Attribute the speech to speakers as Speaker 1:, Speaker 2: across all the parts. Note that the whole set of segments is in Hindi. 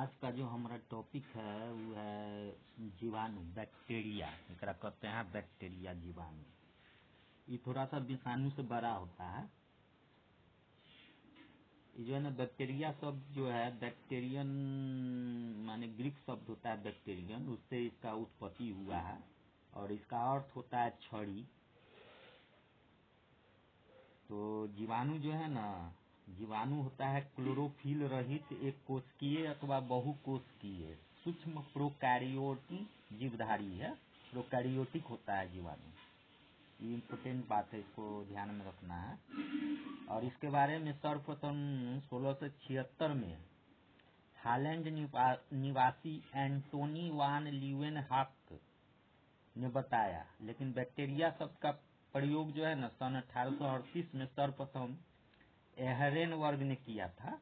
Speaker 1: आज का जो हमारा टॉपिक है वो है जीवाणु, बैक्टीरिया। एकरा कहते हैं बैक्टीरिया, जीवाणु। ये थोड़ा सा विषाणु से बड़ा होता है। ये जो है ना बैक्टीरिया शब्द जो है, बैक्टीरियन माने ग्रीक शब्द होता है बैक्टीरियन, उससे इसका उत्पत्ति हुआ है और इसका अर्थ होता है छड़ी। तो जीवाणु जो है ना, जीवाणु होता है क्लोरोफिल रहित एक कोशिकीय अथवा बहुकोशिकीय सूक्ष्म प्रोकैरियोटिक जीवधारी है। प्रोकैरियोटिक होता है जीवाणु। ये इम्पोर्टेंट बात है, इसको ध्यान में रखना है। और इसके बारे में सर्वप्रथम 1676 में हालैंड निवासी एंटोनी वान ल्यूवेनहॉक ने बताया। लेकिन बैक्टीरिया शब्द का प्रयोग जो है ना सन 1838 में सर्वप्रथम एहरेनबर्ग ने किया था।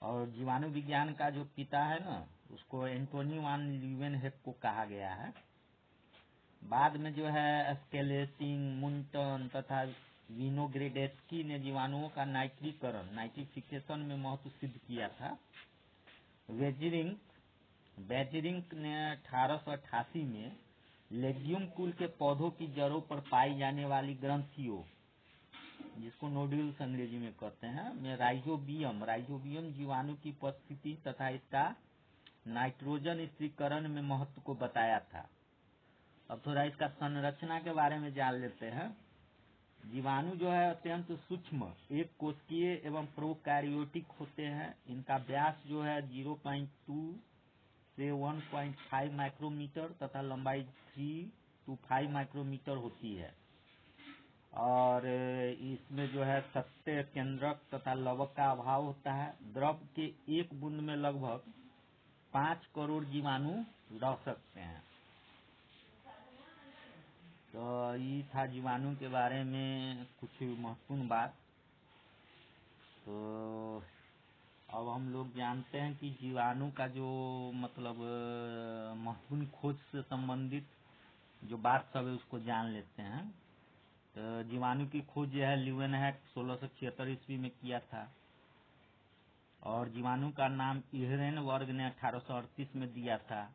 Speaker 1: और जीवाणु विज्ञान का जो पिता है ना, उसको एंटोनी वान ल्यूवेनहॉक को कहा गया है। बाद में जो है स्केलेटिंग, मुंटन तथा विनोग्रेडेस्की ने जीवाणुओं का नाइट्रिफिकेशन में महत्व सिद्ध किया था। बेजरिंग ने 1888 में लेग्यूम कुल के पौधों की जड़ों पर पाई जाने वाली ग्रंथियों, जिसको नोड्यूल्स अंग्रेजी में कहते हैं, में राइजोबियम जीवाणु की उपस्थिति तथा इसका नाइट्रोजन स्थिरीकरण में महत्व को बताया था। अब थोड़ा इसका संरचना के बारे में जान लेते हैं। जीवाणु जो है अत्यंत सूक्ष्म एक कोशिकीय एवं प्रोकैरियोटिक होते हैं। इनका व्यास जो है 0.2 से 1.5 माइक्रोमीटर तथा लंबाई 3 to 5 माइक्रोमीटर होती है। और इसमें जो है सत्य केंद्रक तथा लवक का अभाव होता है। द्रव के एक बूंद में लगभग 5 करोड़ जीवाणु रह सकते हैं। तो ये था जीवाणु के बारे में कुछ महत्वपूर्ण बात। तो अब हम लोग जानते हैं कि जीवाणु का जो मतलब महत्वपूर्ण खोज से संबंधित जो बात सब है उसको जान लेते हैं। तो जीवाणु की खोज जो है ल्यूवेनहॉक 1676 ईस्वी में किया था। और जीवाणु का नाम एहरेनबर्ग ने 1838 में दिया था।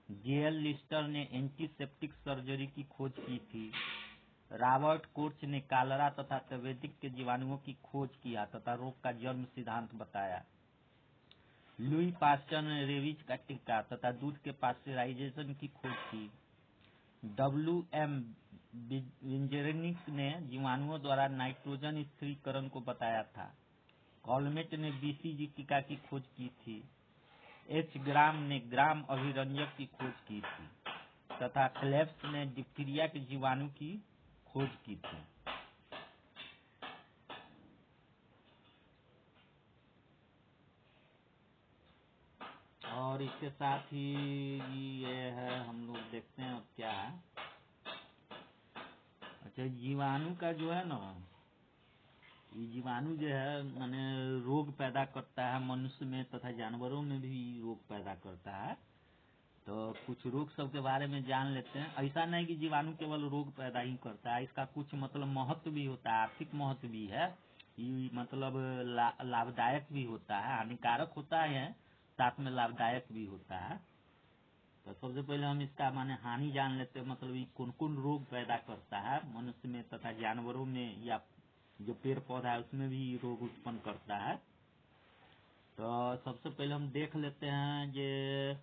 Speaker 1: जेएल लिस्टर ने एंटीसेप्टिक सर्जरी की खोज की थी। रॉबर्ट कोच ने कालरा तथा तपेदिक के जीवाणुओं की खोज किया तथा रोग का जन्म सिद्धांत बताया। लुई पास्चर ने रेबीज का टीका तथा दूध के पास्चराइजेशन की खोज की। WM विंजेरिनिक ने जीवाणुओं द्वारा नाइट्रोजन स्थिरीकरण को बताया था। कॉलमेट ने BCG टीका की खोज की थी। H ग्राम ने ग्राम अभिरंजक की खोज की थी तथा क्लेब्स ने डिप्थीरिया के जीवाणु की खोज की थी। और इसके साथ ही ये है, हम लोग देखते हैं अब क्या है। अच्छा, जीवाणु का जो है ना, ये जीवाणु जो है माने रोग पैदा करता है मनुष्य में तथा जानवरों में भी रोग पैदा करता है। तो कुछ रोग सब के बारे में जान लेते हैं। ऐसा नहीं कि जीवाणु केवल रोग पैदा ही करता है, इसका कुछ मतलब महत्व भी होता है, आर्थिक महत्व भी है। ये मतलब लाभदायक भी होता है, हानिकारक होता है, साथ में लाभदायक भी होता है। तो सबसे पहले हम इसका माने हानि जान लेते हैं, मतलब ये कौन कौन रोग पैदा करता है मनुष्य में तथा जानवरों में, या जो पेड़ पौधा है उसमें भी रोग उत्पन्न करता है। तो सबसे पहले हम देख लेते हैं कि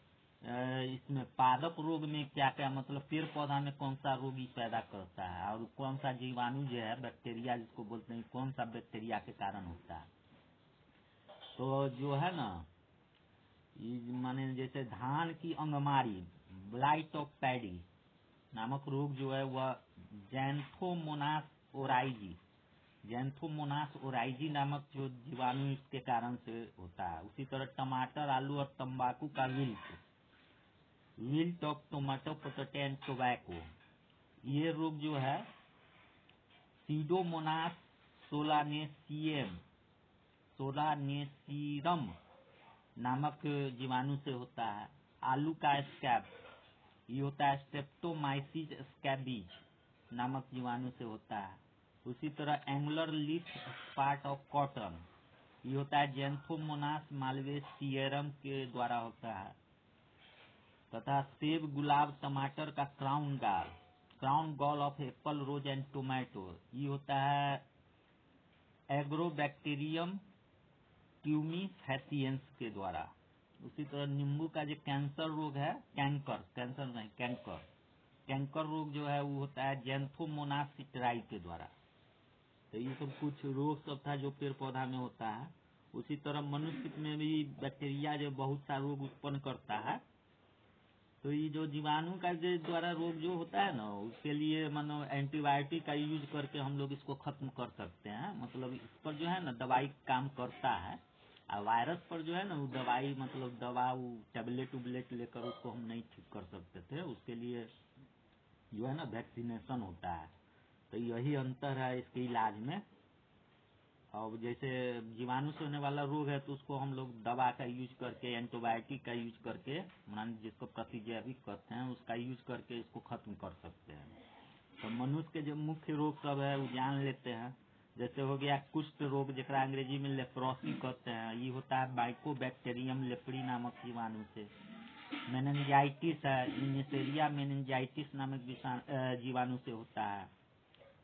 Speaker 1: इसमें पादप रोग में क्या क्या, मतलब पेड़ पौधा में कौन सा रोग पैदा करता है और कौन सा जीवाणु जो है बैक्टीरिया जिसको बोलते हैं, कौन सा बैक्टीरिया के कारण होता है। तो जो है ना, माने जैसे धान की अंगमारी, ब्लाइट ऑफ पैडी नामक रोग जो है वह जैंथोमोनास ओराइजी नामक जो जीवाणु इसके कारण से होता है। उसी तरह टमाटर, आलू और तंबाकू का wilt of tomato, potato and tobacco, ये रोग जो है सीडोमोनास सोलानेसीरम नामक जीवाणु से होता है। आलू का स्कैब, ये होता है स्ट्रेप्टोमाइसिस स्कैबिज नामक जीवाणु से होता है। उसी तरह angular leaf spot of cotton, ये होता है जैंथोमोनास मालवेसियरम के द्वारा होता है। तथा सेब, गुलाब, टमाटर का crown gall of apple, rose and tomato, ये होता है एग्रोबैक्टीरियम ट्यूमिफेसिएंस के द्वारा। उसी तरह नींबू का जो कैंसर रोग है, कैंकर रोग जो है वो होता है जैंथोमोनास सिटराई के द्वारा। तो ये सब कुछ रोग सब था जो पेड़ पौधा में होता है। उसी तरह मनुष्य में भी बैक्टीरिया जो बहुत सा रोग उत्पन्न करता है। तो ये जो जीवाणु का जो द्वारा रोग जो होता है ना, उसके लिए मानो एंटीबायोटिक का यूज करके हम लोग इसको खत्म कर सकते हैं। मतलब इस पर जो है ना दवाई काम करता है। और वायरस पर जो है ना वो दवाई मतलब दवा वो टैबलेट लेकर उसको हम नहीं ठीक कर सकते थे। उसके लिए जो है ना वैक्सीनेशन होता है। तो यही अंतर है इसके इलाज में। और जैसे जीवाणु से होने वाला रोग है तो उसको हम लोग दवा का यूज करके, एंटीबायोटिक का यूज करके, मान जिसको प्रतिजैविक कहते हैं, उसका यूज करके इसको खत्म कर सकते हैं। तो मनुष्य के जो मुख्य रोग सब है वो जान लेते हैं। जैसे हो गया कुष्ठ रोग, जिसका अंग्रेजी में लेप्रोसी कहते हैं, ये होता है माइकोबैक्टीरियम लेप्री नामक जीवाणु से। मेनिंजाइटिस है, नेसेरिया मेनिंजाइटिस नामक जीवाणु से होता है।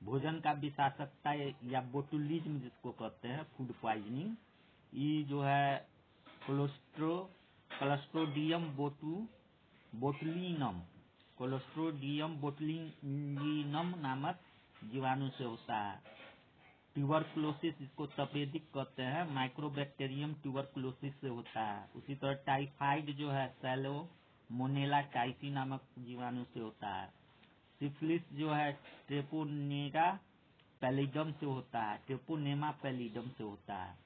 Speaker 1: भोजन का विषाक्तता या बोटुलिज्म जिसको कहते हैं, फूड पॉइजनिंग, ये जो है क्लोस्ट्रोडियम बोटुलिनम नामक जीवाणु से होता है। ट्यूबरकुलोसिस जिसको तपेदिक कहते हैं, माइक्रोबैक्टीरियम ट्यूबरकुलोसिस से होता है। उसी तरह टाइफाइड जो है सैलोमोनेला टाइफी नामक जीवाणु से होता है। सिफिलिस जो है ट्रेपोनेमा पैलिडम से होता है।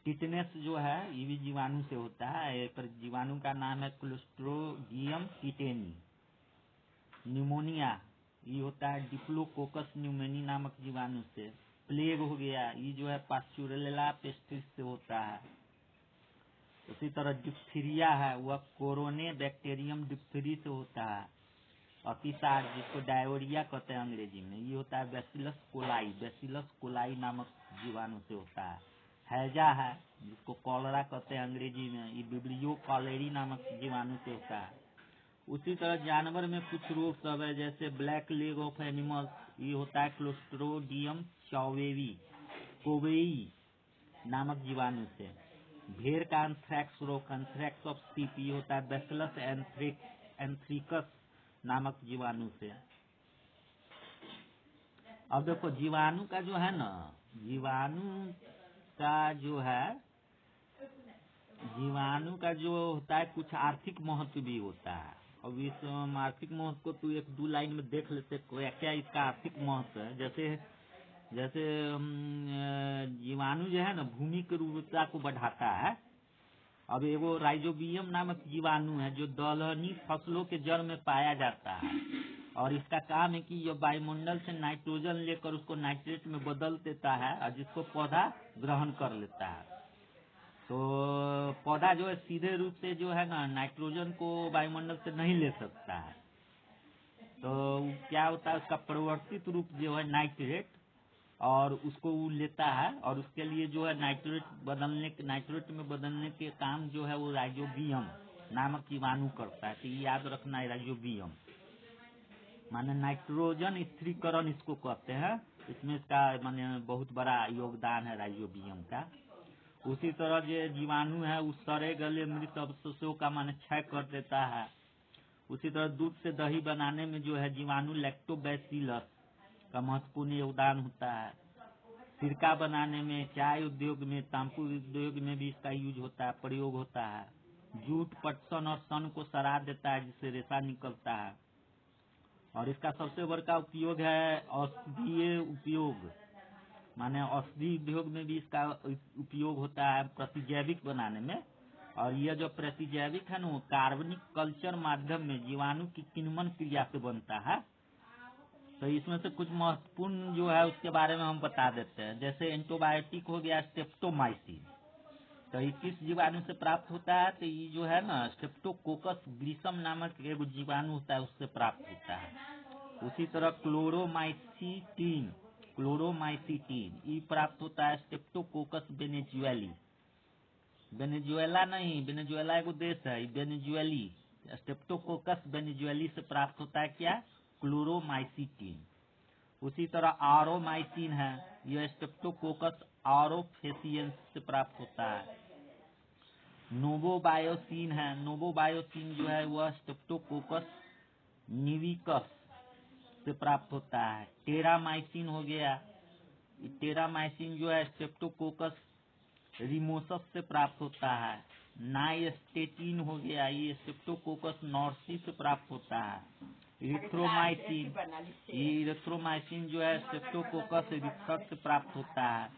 Speaker 1: टिटनेस जो है ये भी जीवाणु से होता है, पर जीवाणु का नाम है क्लोस्ट्रोडियम टिटेनी। न्यूमोनिया ये होता है डिप्लोकोकस न्यूमोनी नामक जीवाणु से। प्लेग हो गया, ये जो है पास्चुरेला पेस्टिस से होता है। उसी तरह डिप्थीरिया है, वह कोरोने बैक्टीरियम डिप्थीरी से होता है। अतिसार जिसको डायोरिया कहते हैं अंग्रेजी में, ये होता है बैसिलस कोलाई नामक जीवाणु से होता है। हैजा है जिसको कॉलरा कहते हैं अंग्रेजी में, ये विब्रियो कॉलेरी नामक जीवाणु से होता है। उसी तरह जानवर में कुछ रोग सब है, जैसे ब्लैक लेग ऑफ एनिमल्स, ये होता है क्लोस्ट्रोडियम कोवेई नामक जीवाणु से। भेड़ का एंथ्रैक्स रोग, एंथ्रैक्स ऑफ सीप, ये होता है बैसिलस एंथ्रिकस नामक जीवाणु से। अब देखो जीवाणु का जो है ना, जीवाणु का जो होता है कुछ आर्थिक महत्व भी होता है। अब इस आर्थिक महत्व को तू एक दो लाइन में देख लेते, क्या इसका आर्थिक महत्व है। जैसे जीवाणु जो है ना भूमि की उर्वरता को बढ़ाता है। अब एगो राइजोबियम नामक जीवाणु है जो दलहनी फसलों के जड़ में पाया जाता है, और इसका काम है कि यह वायुमंडल से नाइट्रोजन लेकर उसको नाइट्रेट में बदल देता है, और जिसको पौधा ग्रहण कर लेता है। तो पौधा जो है सीधे रूप से जो है ना नाइट्रोजन को वायुमंडल से नहीं ले सकता है। तो क्या होता है, उसका परिवर्तित रूप जो है नाइट्रेट, और उसको वो लेता है, और उसके लिए जो है नाइट्रेट में बदलने के काम जो है वो राइजोबियम नामक जीवाणु करता है। तो ये याद रखना है, राइजोबियम माने नाइट्रोजन स्थिरीकरण इसको कहते हैं। इसमें इसका माने बहुत बड़ा योगदान है राइजोबियम का। उसी तरह जो जीवाणु है उस सड़े गले मृत अवशेषों का माने क्षय कर देता है। उसी तरह दूध से दही बनाने में जो है जीवाणु लैक्टोबैसिलस का महत्वपूर्ण योगदान होता है। सिरका बनाने में, चाय उद्योग में, तंबाकू उद्योग में भी इसका प्रयोग होता है। जूट पटसन और सन को सड़ा देता है जिससे रेशा निकलता है। और इसका सबसे बड़ा उपयोग है औषधीय उपयोग, माने औषधि उद्योग में भी इसका उपयोग होता है प्रतिजैविक बनाने में। और यह जो प्रतिजैविक है ना वो कार्बनिक कल्चर माध्यम में जीवाणु की किण्वन क्रिया से बनता है। तो इसमें से कुछ महत्वपूर्ण जो है उसके बारे में हम बता देते हैं। जैसे एंटीबायोटिक हो गया स्ट्रेप्टोमाइसिन, तो ये किस जीवाणु से प्राप्त होता है, तो ये जो है ना स्ट्रेप्टोकोकस ग्रीसम नामक एक जीवाणु होता है उससे प्राप्त होता है। उसी तरह क्लोरोमाइसिटीन क्लोरोमाइसिटीन। ई प्राप्त होता है स्ट्रेप्टोकोकस वेनेजुएली। वेनेजुएला नहीं, वेनेजुएला एगो देश है, वेनेजुएली स्ट्रेप्टोकोकस वेनेजुएली से प्राप्त होता है क्या, क्लोरोमाइसिटीन। उसी तरह आरोमाइसिन है, यह स्ट्रेप्टोकोकस ऑरोफेसियंस से प्राप्त होता है। नोवोबायोसिन है, नोवोबायोसिन जो है वह स्ट्रेप्टोकोकस निविकस से प्राप्त होता है। टेरामाइसिन हो गया, टेरामाइसिन जो है स्ट्रेप्टोकोकस रिमोसस से प्राप्त होता है। नाइस्टेटिन हो गया, ये स्ट्रेप्टोकोकस नॉर्सी से प्राप्त होता है। इरिथ्रोमाइसिन, ये इरिथ्रोमाइसिन जो है स्ट्रेप्टोकोकस रिक्सस से प्राप्त होता है।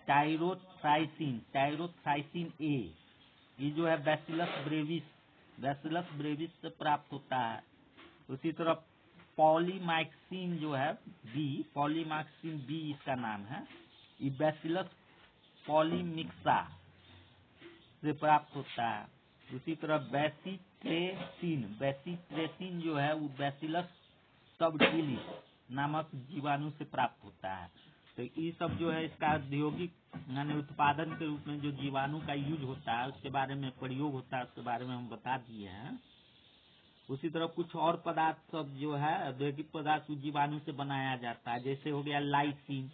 Speaker 1: टाइरोथ्राइसिन, टाइरोथ्राइसिन ए, ये जो है बैसिलस ब्रेविस, बैसिलस ब्रेविस से प्राप्त होता है। उसी तरह पॉलीमाइक्सिन जो है बी, पॉलीमाइक्सिन बी इसका नाम है, ये बैसिलस पॉलीमिक्सा से प्राप्त होता है। उसी तरह बेसिट्रेसिन, बेसिट्रेसिन जो है वो बैसिलस सबटिलिस नामक जीवाणु से प्राप्त होता है। तो ये सब जो है इसका औद्योगिक यानी उत्पादन के रूप में जो जीवाणु का यूज होता है, उसके बारे में प्रयोग होता है, उसके बारे में हम बता दिए हैं। उसी तरह कुछ और पदार्थ सब जो है औद्योगिक पदार्थ जीवाणु से बनाया जाता है, जैसे हो गया लाइसिन,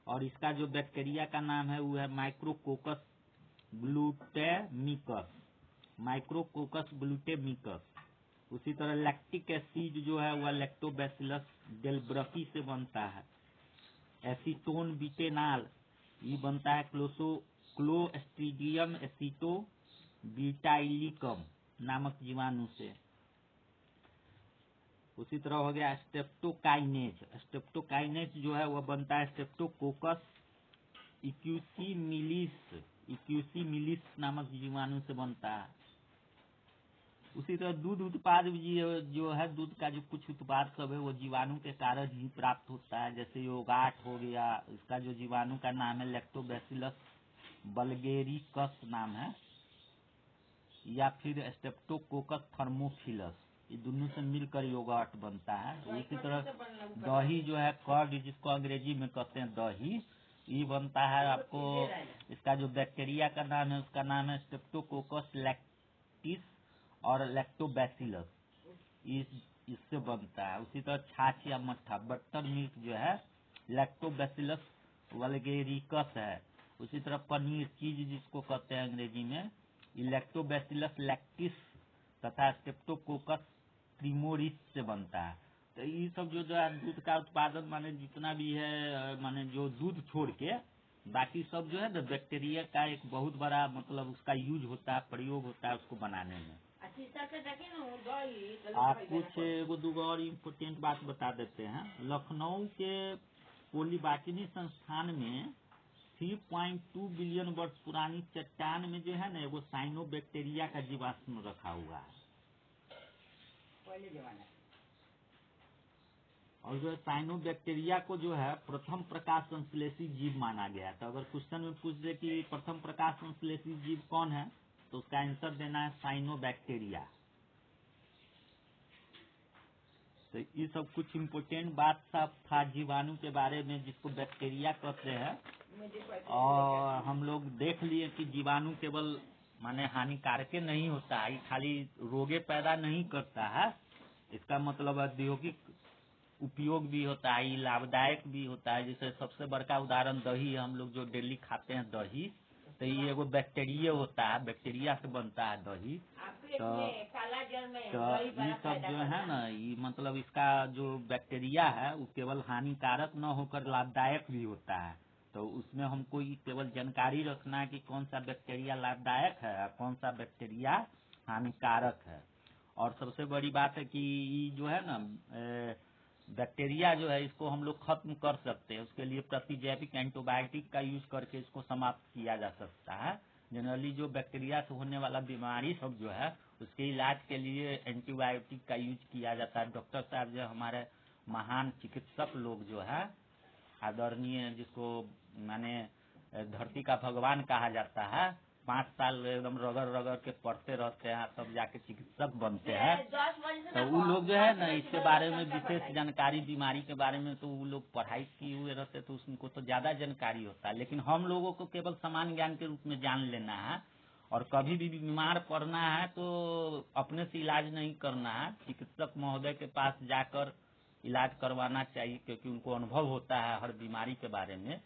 Speaker 1: और इसका जो बैक्टीरिया का नाम है वो है माइक्रोकोकस ग्लूटेमिकस, माइक्रोकोकस ग्लूटेमिकस। उसी तरह लैक्टिक एसिड जो है वह लैक्टोबैसिलस डेल्ब्रकी से बनता है। एसीटोन बिटेनाल ये बनता है क्लोस्ट्रीडियम एसीटो ब्यूटाइलिकम नामक जीवाणु से। उसी तरह हो गया स्ट्रेप्टोकाइनेज, स्ट्रेप्टोकाइनेज जो है वह बनता है स्ट्रेप्टोकोकस इक्यूसीमिलिस, इक्यूसीमिलिस नामक जीवाणु से बनता है। उसी तरह दूध उत्पाद जो है, दूध का जो कुछ उत्पाद सब है वो जीवाणु के कारण ही प्राप्त होता है, जैसे योगार्ट हो गया, इसका जो जीवाणु का नाम है लैक्टोबैसिलस बल्गेरिकस नाम है, या फिर स्ट्रेप्टोकोकस थर्मोफिलस, ये दोनों से मिलकर योगार्ट बनता है। इसी तरह दही जो है कर्ड, जिसको अंग्रेजी में कहते हैं दही, ये बनता है आपको, इसका जो बैक्टीरिया का नाम है उसका नाम है स्ट्रेप्टोकोकस लैक्टिस और लैक्टोबैसिलस, इससे बनता है। उसी तरह छाछ या मट्ठा, बटर मिल्क जो है लैक्टोबैसिलस वल्गेरिकस है। उसी तरह पनीर, चीज जिसको कहते हैं अंग्रेजी में, लैक्टोबैसिलस लैक्टिस तथा स्ट्रेप्टोकोकस प्रिमोरिस से बनता है। तो ये सब जो है दूध का उत्पादन माने जितना भी है, माने जो दूध छोड़ के बाकी सब जो है ना बैक्टीरिया का एक बहुत बड़ा मतलब उसका यूज होता है, प्रयोग होता है उसको बनाने में। आप कुछ एगो दूगो और इम्पोर्टेंट बात बता देते हैं। लखनऊ के पोलीबाटनी संस्थान में 3.2 बिलियन वर्ष पुरानी चट्टान में जो है ना वो साइनोबैक्टीरिया का जीवाश्म रखा हुआ है। और जो साइनोबैक्टीरिया को जो है प्रथम प्रकाश संश्लेषी जीव माना गया। तो अगर क्वेश्चन में पूछ दे कि प्रथम प्रकाश संश्लेषी जीव कौन है, तो उसका आंसर देना है साइनोबैक्टीरिया। तो ये सब कुछ इम्पोर्टेंट बात सब था जीवाणु के बारे में, जिसको बैक्टीरिया कहते हैं। और हम लोग देख लिए कि जीवाणु केवल माने हानिकारक नहीं होता है, खाली रोगे पैदा नहीं करता है, इसका मतलब औद्योगिक उपयोग भी होता है, लाभदायक भी होता है। जैसे सबसे बड़का उदाहरण दही, हम लोग जो डेली खाते हैं दही, तो ये एगो बैक्टीरिया होता है, बैक्टीरिया से बनता है दही। तो ये सब जो है ना, ये मतलब इसका जो बैक्टीरिया है वो केवल हानिकारक न होकर लाभदायक भी होता है। तो उसमें हमको ये केवल जानकारी रखना है कि कौन सा बैक्टीरिया लाभदायक है और कौन सा बैक्टीरिया हानिकारक है। और सबसे बड़ी बात है कि ये जो है ना बैक्टीरिया जो है इसको हम लोग खत्म कर सकते हैं, उसके लिए प्रतिजैविक एंटीबायोटिक का यूज करके इसको समाप्त किया जा सकता है। जनरली जो बैक्टीरिया से होने वाला बीमारी सब जो है उसके इलाज के लिए एंटीबायोटिक का यूज किया जाता है। डॉक्टर साहब जो हमारे महान चिकित्सक लोग जो है आदरणीय, जिसको माने धरती का भगवान कहा जाता है, 5 साल एकदम रगड़ रगड़ के पढ़ते रहते हैं, तब जाके चिकित्सक बनते हैं। तो वो लोग जो है ना इसके बारे में विशेष जानकारी, बीमारी के बारे में तो वो लोग पढ़ाई किए हुए रहते तो उनको तो ज्यादा जानकारी होता है। लेकिन हम लोगों को केवल सामान्य ज्ञान के रूप में जान लेना है, और कभी भी बीमार पड़ना है तो अपने से इलाज नहीं करना है, चिकित्सक महोदय के पास जाकर इलाज करवाना चाहिए, क्योंकि उनको अनुभव होता है हर बीमारी के बारे में।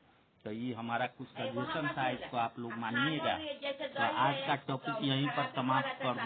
Speaker 1: तो ये हमारा कुछ सजेशन था, इसको आप लोग मानिएगा। तो आज का टॉपिक यहीं पर समाप्त कर